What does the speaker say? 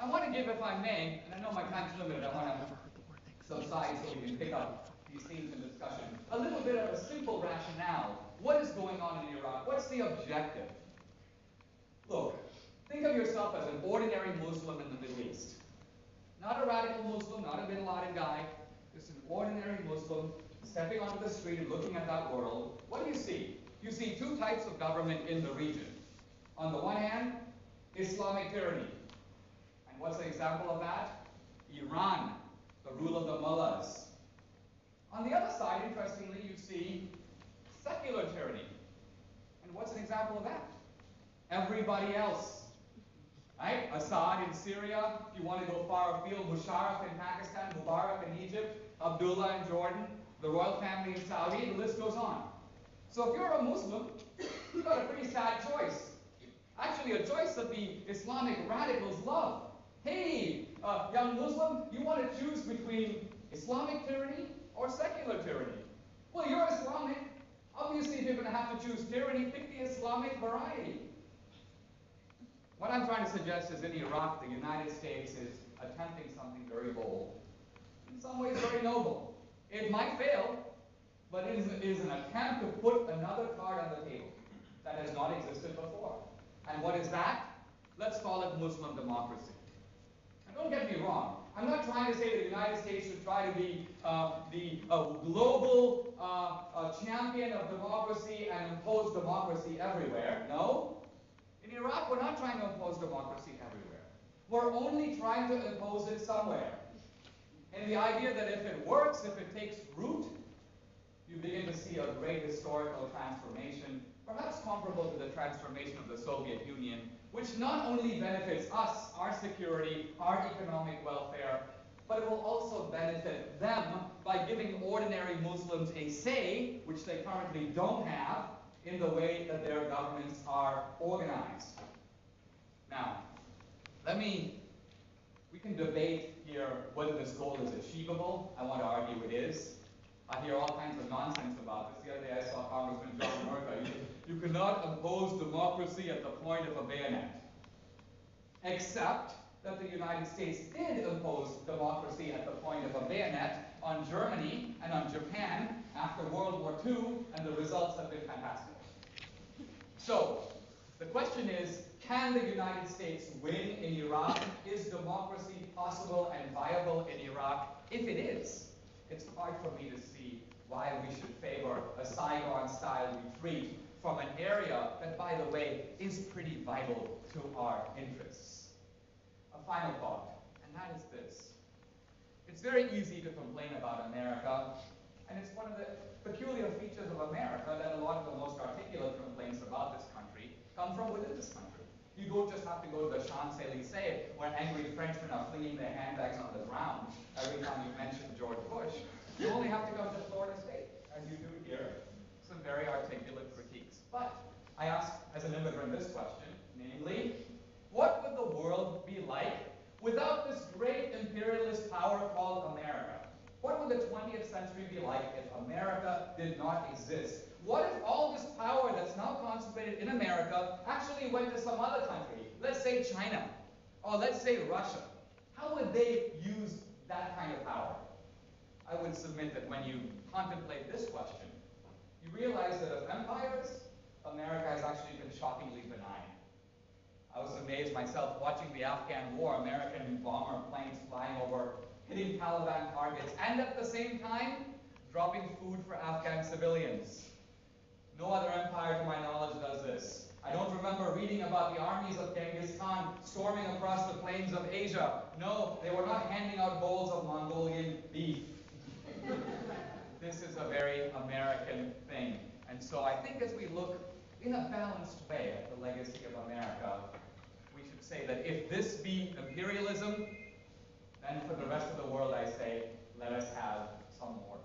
I want to give, if I may, and I know my time's limited, I want to subside so we can pick up these themes in discussion, a little bit of a simple rationale. What is going on in Iraq? What's the objective? Look, think of yourself as an ordinary Muslim in the Middle East. Not a radical Muslim, not a Bin Laden guy, just an ordinary Muslim stepping onto the street and looking at that world. What do you see? You see two types of government in the region. On the one hand, Islamic tyranny. And what's the example of that? Iran, the rule of the mullahs. On the other side, interestingly, you see secular tyranny. And what's an example of that? Everybody else. Right? Assad in Syria, if you want to go far afield, Musharraf in Pakistan, Mubarak in Egypt, Abdullah in Jordan, the royal family in Saudi, the list goes on. So if you're a Muslim, you've got a pretty sad choice. Actually, a choice that the Islamic radicals love. Hey, young Muslim, you want to choose between Islamic tyranny or secular tyranny? Well, you're Islamic. Obviously, if you're going to have to choose tyranny, pick the Islamic variety. What I'm trying to suggest is in Iraq, the United States is attempting something very bold. In some ways, very noble. It might fail, but it is an attempt to put another card on the table that has not existed before. And what is that? Let's call it Muslim democracy. And don't get me wrong. I'm not trying to say the United States should try to be the global champion of democracy and impose democracy everywhere. No. In Iraq, we're not trying to impose democracy everywhere. We're only trying to impose it somewhere. And the idea that if it works, if it takes root, you begin to see a great historical transformation, perhaps comparable to the transformation of the Soviet Union, which not only benefits us, our security, our economic welfare, but it will also benefit them by giving ordinary Muslims a say, which they currently don't have, in the way that their governments are organized. Now, we can debate here whether this goal is achievable. I want to argue it is. I hear all kinds of nonsense about this. The other day I saw Congressman John Murphy. You cannot impose democracy at the point of a bayonet. Except that the United States did impose democracy at the point of a bayonet on Germany and on Japan after World War II, and the results have been fantastic. So, the question is, can the United States win in Iraq? Is democracy possible and viable in Iraq? If it is, it's hard for me to see why we should favor a Saigon-style retreat from an area that, by the way, is pretty vital to our interests. A final thought, and that is this. It's very easy to complain about America, and it's one of the peculiar features of America that a lot of the most articulate complaints about this country come from within this country. You don't just have to go to the Champs-Élysées, where angry Frenchmen are flinging their handbags on the ground every time you mention George Bush. You only have to come to Florida State, as you do here. Some very articulate critiques. But I ask, as an immigrant, this question, namely, what would the world be like without this great imperialist power called America? What would the 20th century be like if America did not exist? What if all this power that's now concentrated in America actually went to some other country? Let's say China, or let's say Russia. How would they use that kind of power? I would submit that when you contemplate this question, you realize that of empires, America has actually been shockingly benign. I was amazed myself watching the Afghan war, American bomber planes flying over, hitting Taliban targets, and at the same time, dropping food for Afghan civilians. No other empire, to my knowledge, does this. I don't remember reading about the armies of Genghis Khan storming across the plains of Asia. No, they were not handing out bowls of Mongolian beef. This is a very American thing. And so I think as we look in a balanced way at the legacy of America, we should say that if this be imperialism, then for the rest of the world I say, let us have some more.